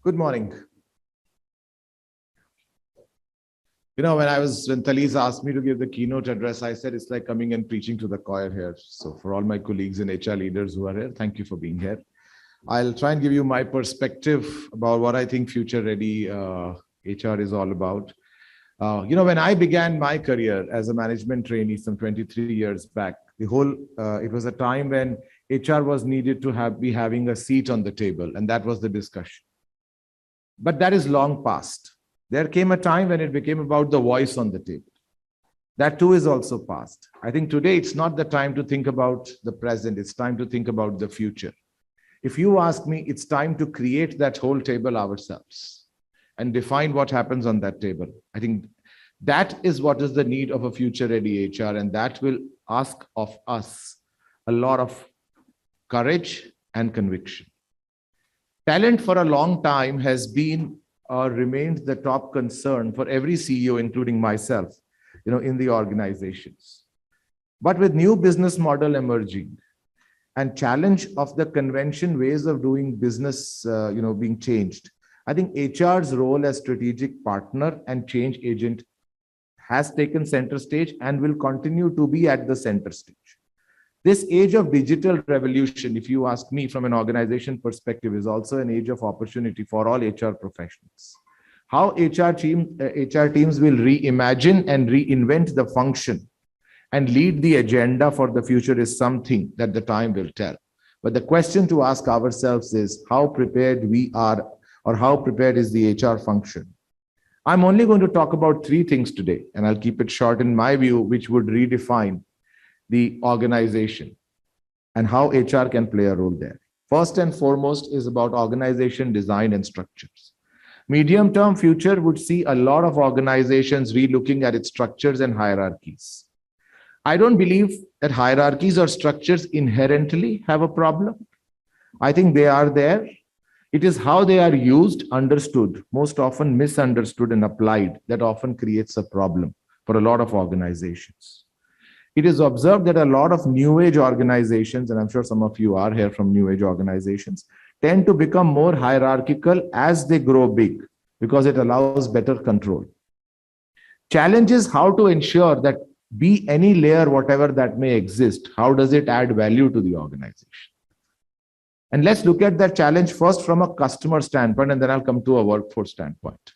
Good morning. When Thalisa asked me to give the keynote address, I said it's like coming and preaching to the choir here. So for all my colleagues and HR leaders who are here, thank you for being here. I'll try and give you my perspective about what I think future ready HR is all about. When I began my career as a management trainee some 23 years back, it was a time when HR was needed to be having a seat on the table, and that was the discussion. But that is long past. There came a time when it became about the voice on the table. That too is also past. I think today it's not the time to think about the present, it's time to think about the future. If you ask me, it's time to create that whole table ourselves and define what happens on that table. I think that is what is the need of a future-ready HR, and that will ask of us a lot of courage and conviction. Talent for a long time has been or remained the top concern for every CEO, including myself, in the organizations. But with new business model emerging and challenge of the convention ways of doing business, being changed, I think HR's role as strategic partner and change agent has taken center stage and will continue to be at the center stage. This age of digital revolution, if you ask me from an organization perspective, is also an age of opportunity for all HR professionals. How HR teams will reimagine and reinvent the function and lead the agenda for the future is something that the time will tell. But the question to ask ourselves is how prepared we are, or how prepared is the HR function? I'm only going to talk about three things today, and I'll keep it short in my view, which would redefine the organization and how HR can play a role there. First and foremost is about organization design and structures. Medium-term future would see a lot of organizations relooking at its structures and hierarchies. I don't believe that hierarchies or structures inherently have a problem. I think they are there. It is how they are used, understood, most often misunderstood and applied, that often creates a problem for a lot of organizations. It is observed that a lot of new age organizations, and I'm sure some of you are here from new age organizations, tend to become more hierarchical as they grow big because it allows better control. Challenge is how to ensure that be any layer, whatever that may exist, how does it add value to the organization? And let's look at that challenge first from a customer standpoint, and then I'll come to a workforce standpoint.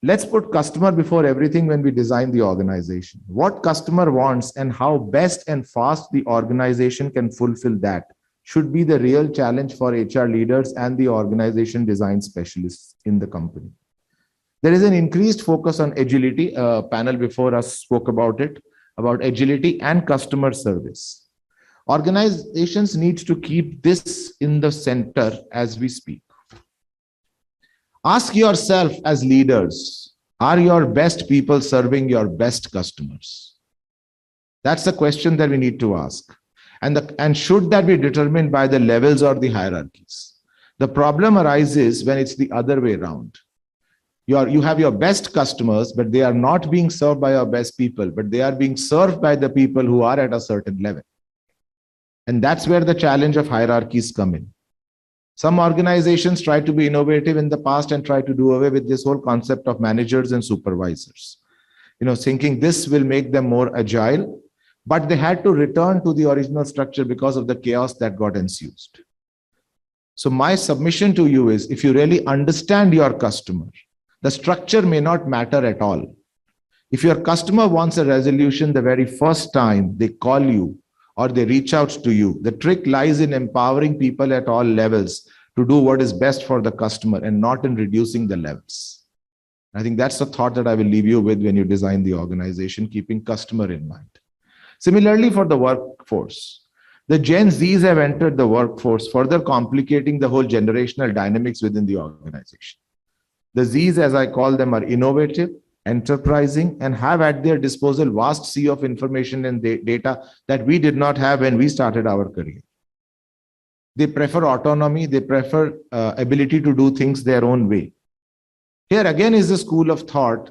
Let's put customer before everything when we design the organization. What customer wants and how best and fast the organization can fulfill that should be the real challenge for HR leaders and the organization design specialists in the company. There is an increased focus on agility. A panel before us spoke about it, about agility and customer service. Organizations need to keep this in the center as we speak. Ask yourself as leaders, are your best people serving your best customers? That's the question that we need to ask. And should that be determined by the levels or the hierarchies? The problem arises when it's the other way around. You have your best customers, but they are not being served by your best people, but they are being served by the people who are at a certain level. And that's where the challenge of hierarchies come in. Some organizations try to be innovative in the past and try to do away with this whole concept of managers and supervisors, thinking this will make them more agile, but they had to return to the original structure because of the chaos that got ensued. So my submission to you is, if you really understand your customer, the structure may not matter at all. If your customer wants a resolution the very first time they call you, or they reach out to you, the trick lies in empowering people at all levels to do what is best for the customer and not in reducing the levels. I think that's the thought that I will leave you with when you design the organization, keeping customer in mind. Similarly, for the workforce, the Gen Zs have entered the workforce, further complicating the whole generational dynamics within the organization. The Zs, as I call them, are innovative, enterprising, and have at their disposal vast sea of information and data that we did not have when we started our career. They prefer autonomy, they prefer ability to do things their own way. Here again is a school of thought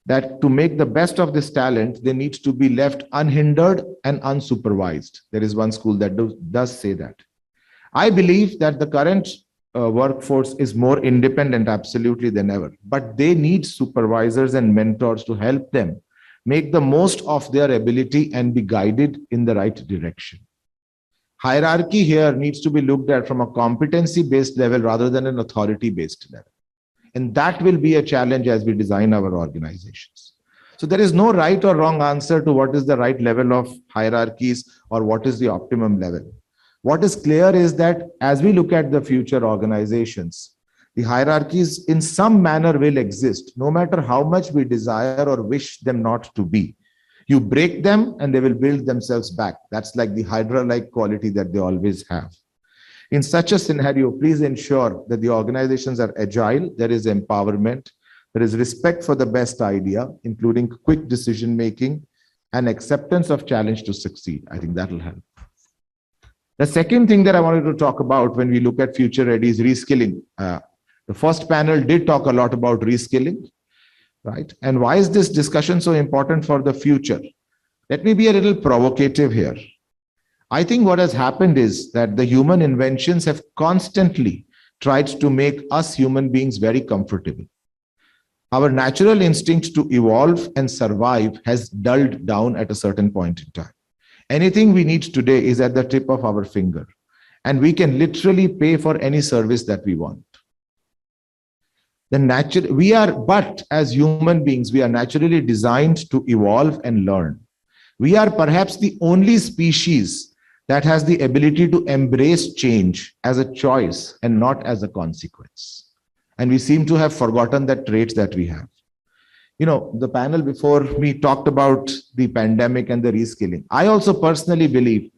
that to make the best of this talent, they need to be left unhindered and unsupervised. There is one school that does say that. I believe that the current workforce is more independent absolutely than ever, but they need supervisors and mentors to help them make the most of their ability and be guided in the right direction. Hierarchy here needs to be looked at from a competency based level rather than an authority based level, and that will be a challenge as we design our organizations. So there is no right or wrong answer to what is the right level of hierarchies or what is the optimum level. What is clear is that as we look at the future organizations, the hierarchies in some manner will exist, no matter how much we desire or wish them not to be. You break them and they will build themselves back. That's like the Hydra-like quality that they always have. In such a scenario, please ensure that the organizations are agile, there is empowerment, there is respect for the best idea, including quick decision-making and acceptance of challenge to succeed. I think that will help. The second thing that I wanted to talk about when we look at future ready is reskilling. The first panel did talk a lot about reskilling, right? And why is this discussion so important for the future? Let me be a little provocative here. I think what has happened is that the human inventions have constantly tried to make us human beings very comfortable. Our natural instinct to evolve and survive has dulled down at a certain point in time. Anything we need today is at the tip of our finger, and we can literally pay for any service that we want. But as human beings, we are naturally designed to evolve and learn. We are perhaps the only species that has the ability to embrace change as a choice and not as a consequence. And we seem to have forgotten that trait that we have. You know, the panel before me talked about the pandemic and the reskilling. I also personally believe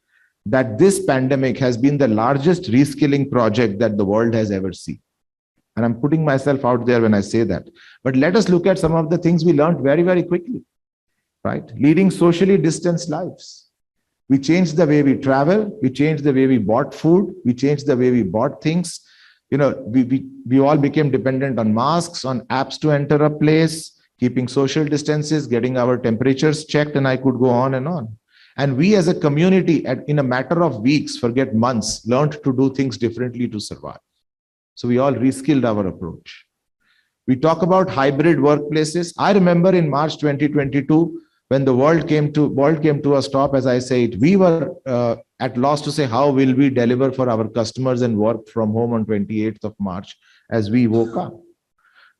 that this pandemic has been the largest reskilling project that the world has ever seen. And I'm putting myself out there when I say that. But let us look at some of the things we learned very, very quickly, right? Leading socially distanced lives. We changed the way we travel. We changed the way we bought food. We changed the way we bought things. You know, we all became dependent on masks, on apps to enter a place, keeping social distances, getting our temperatures checked, and I could go on and on. And we as a community, in a matter of weeks, forget months, learned to do things differently to survive. So we all reskilled our approach. We talk about hybrid workplaces. I remember in March 2022, when the world came to a stop, as I say it, we were at loss to say how will we deliver for our customers and work from home on 28th of March as we woke up.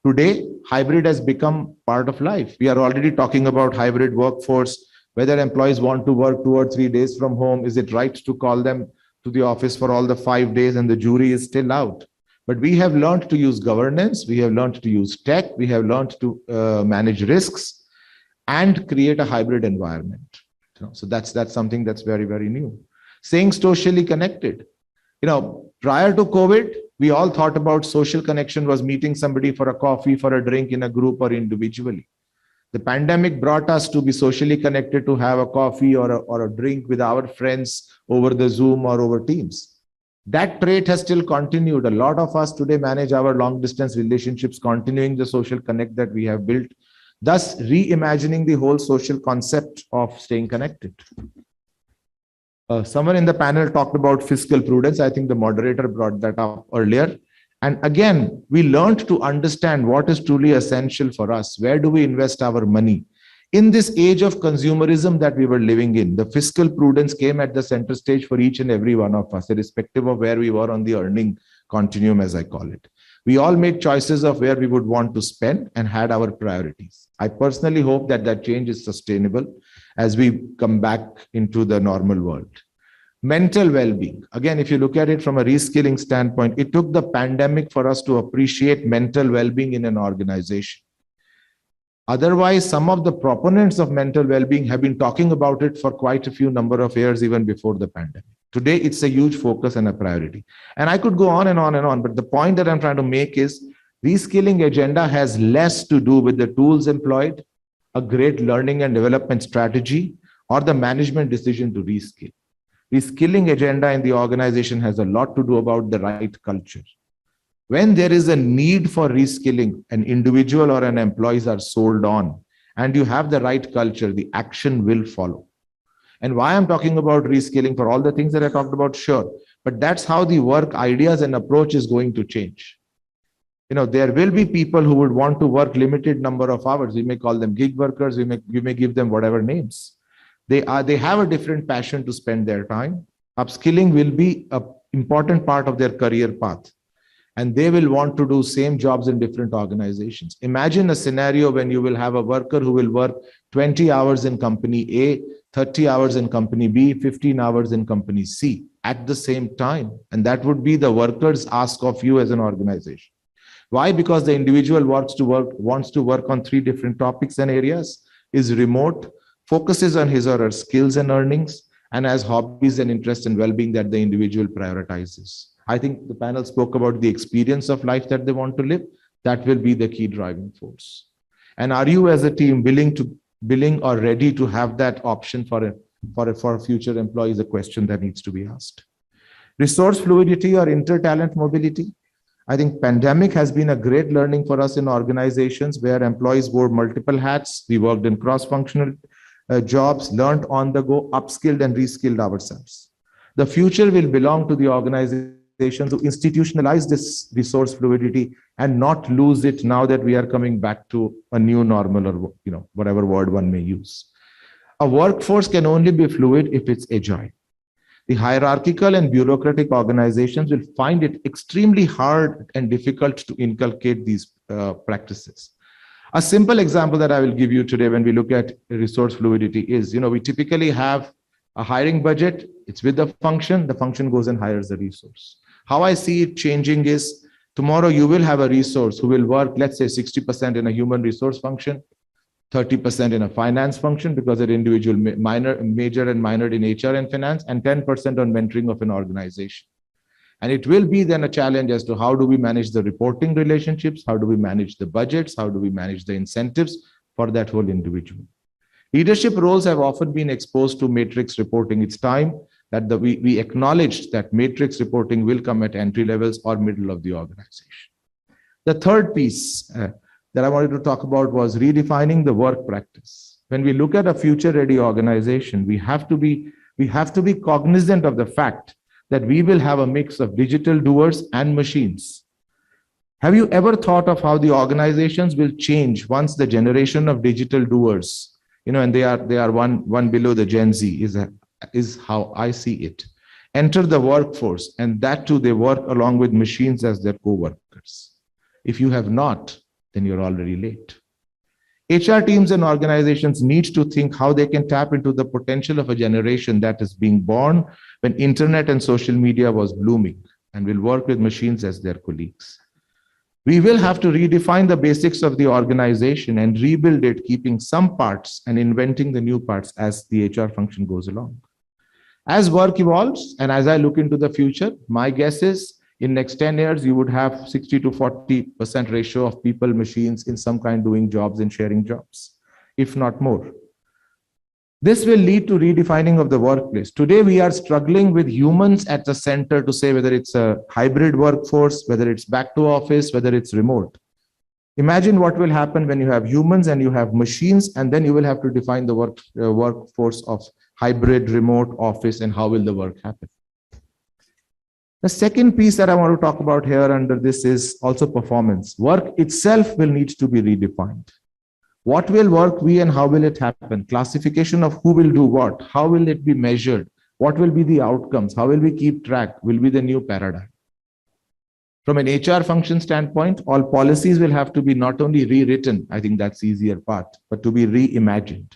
Today, hybrid has become part of life. We are already talking about hybrid workforce, whether employees want to work 2 or 3 days from home. Is it right to call them to the office for all the 5 days, and the jury is still out? But we have learned to use governance. We have learned to use tech. We have learned to manage risks and create a hybrid environment. So that's something that's very, very new. Staying socially connected. You know, prior to COVID, we all thought about social connection was meeting somebody for a coffee, for a drink in a group or individually. The pandemic brought us to be socially connected, to have a coffee or a drink with our friends over the Zoom or over Teams. That trait has still continued. A lot of us today manage our long distance relationships, continuing the social connect that we have built, thus reimagining the whole social concept of staying connected. Someone in the panel talked about fiscal prudence. I think the moderator brought that up earlier. And again, we learned to understand what is truly essential for us. Where do we invest our money? In this age of consumerism that we were living in, the fiscal prudence came at the center stage for each and every one of us, irrespective of where we were on the earning continuum, as I call it. We all made choices of where we would want to spend and had our priorities. I personally hope that that change is sustainable as we come back into the normal world. Mental well-being. Again, if you look at it from a reskilling standpoint, it took the pandemic for us to appreciate mental well-being in an organization. Otherwise, some of the proponents of mental well-being have been talking about it for quite a few number of years, even before the pandemic. Today, it's a huge focus and a priority. And I could go on and on and on, but the point that I'm trying to make is reskilling agenda has less to do with the tools employed, a great learning and development strategy, or the management decision to reskill. Reskilling agenda in the organization has a lot to do about the right culture. When there is a need for reskilling, an individual or an employees are sold on, and you have the right culture, the action will follow. And why I'm talking about reskilling, for all the things that I talked about, sure. But that's how the work ideas and approach is going to change. There will be people who would want to work limited number of hours. We may call them gig workers. You may give them whatever names. They have a different passion to spend their time. Upskilling will be an important part of their career path. And they will want to do same jobs in different organizations. Imagine a scenario when you will have a worker who will work 20 hours in company A, 30 hours in company B, 15 hours in company C at the same time. And that would be the worker's ask of you as an organization. Why? Because the individual wants to work on 3 different topics and areas, is remote, focuses on his or her skills and earnings, and has hobbies and interests and well-being that the individual prioritizes. I think the panel spoke about the experience of life that they want to live. That will be the key driving force. And are you as a team willing or ready to have that option for future employees? A question that needs to be asked. Resource fluidity or inter-talent mobility. I think pandemic has been a great learning for us in organizations where employees wore multiple hats. We worked in cross-functional jobs, learned on the go, upskilled and reskilled ourselves. The future will belong to the organizations to institutionalize this resource fluidity and not lose it now that we are coming back to a new normal, or whatever word one may use. A workforce can only be fluid if it's agile. The hierarchical and bureaucratic organizations will find it extremely hard and difficult to inculcate these practices. A simple example that I will give you today when we look at resource fluidity is, we typically have a hiring budget. It's with the function goes and hires the resource. How I see it changing is, tomorrow you will have a resource who will work, let's say 60% in a human resource function, 30% in a finance function, because an individual majored and minored in HR and finance, and 10% on mentoring of an organization. And it will be then a challenge as to how do we manage the reporting relationships, how do we manage the budgets, how do we manage the incentives for that whole individual. Leadership roles have often been exposed to matrix reporting. It's time that we acknowledged that matrix reporting will come at entry levels or middle of the organization. The third piece that I wanted to talk about was redefining the work practice. When we look at a future-ready organization, we have to be cognizant of the fact that we will have a mix of digital doers and machines. Have you ever thought of how the organizations will change once the generation of digital doers, and they are one below the Gen Z, is how I see it, enter the workforce, and that too they work along with machines as their co-workers? If you have not, then you're already late. HR teams and organizations need to think how they can tap into the potential of a generation that is being born when internet and social media was blooming, and will work with machines as their colleagues. We will have to redefine the basics of the organization and rebuild it, keeping some parts and inventing the new parts as the HR function goes along. As work evolves, and as I look into the future, my guess is in next 10 years, you would have 60 to 40% ratio of people, machines in some kind doing jobs and sharing jobs, if not more. This will lead to redefining of the workplace. Today, we are struggling with humans at the center to say whether it's a hybrid workforce, whether it's back to office, whether it's remote. Imagine what will happen when you have humans and you have machines, and then you will have to define the workforce of hybrid, remote, office, and how will the work happen. The second piece that I want to talk about here under this is also performance. Work itself will need to be redefined. What will work be and how will it happen? Classification of who will do what, how will it be measured, what will be the outcomes, how will we keep track, will be the new paradigm. From an HR function standpoint, all policies will have to be not only rewritten, I think that's the easier part, but to be reimagined.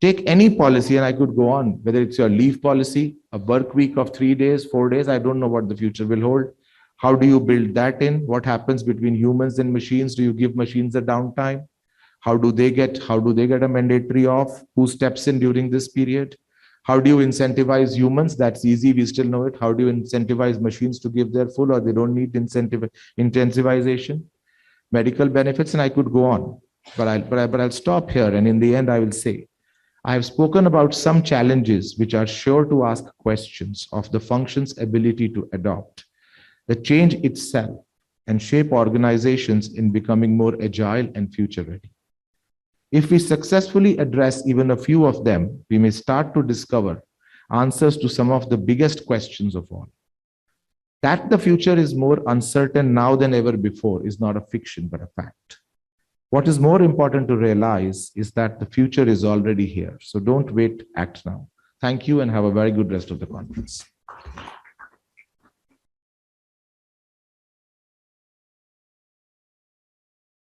Take any policy, and I could go on, whether it's your leave policy, a work week of 3 days, 4 days, I don't know what the future will hold. How do you build that in? What happens between humans and machines? Do you give machines a downtime? How do they get a mandatory off? Who steps in during this period? How do you incentivize humans? That's easy, we still know it. How do you incentivize machines to give their full, or they don't need incentivization? Medical benefits, and I could go on, but I'll stop here. And in the end, I will say, I have spoken about some challenges which are sure to ask questions of the function's ability to adopt the change itself and shape organizations in becoming more agile and future ready. If we successfully address even a few of them, we may start to discover answers to some of the biggest questions of all. That the future is more uncertain now than ever before is not a fiction, but a fact. What is more important to realize is that the future is already here. So don't wait, act now. Thank you and have a very good rest of the conference.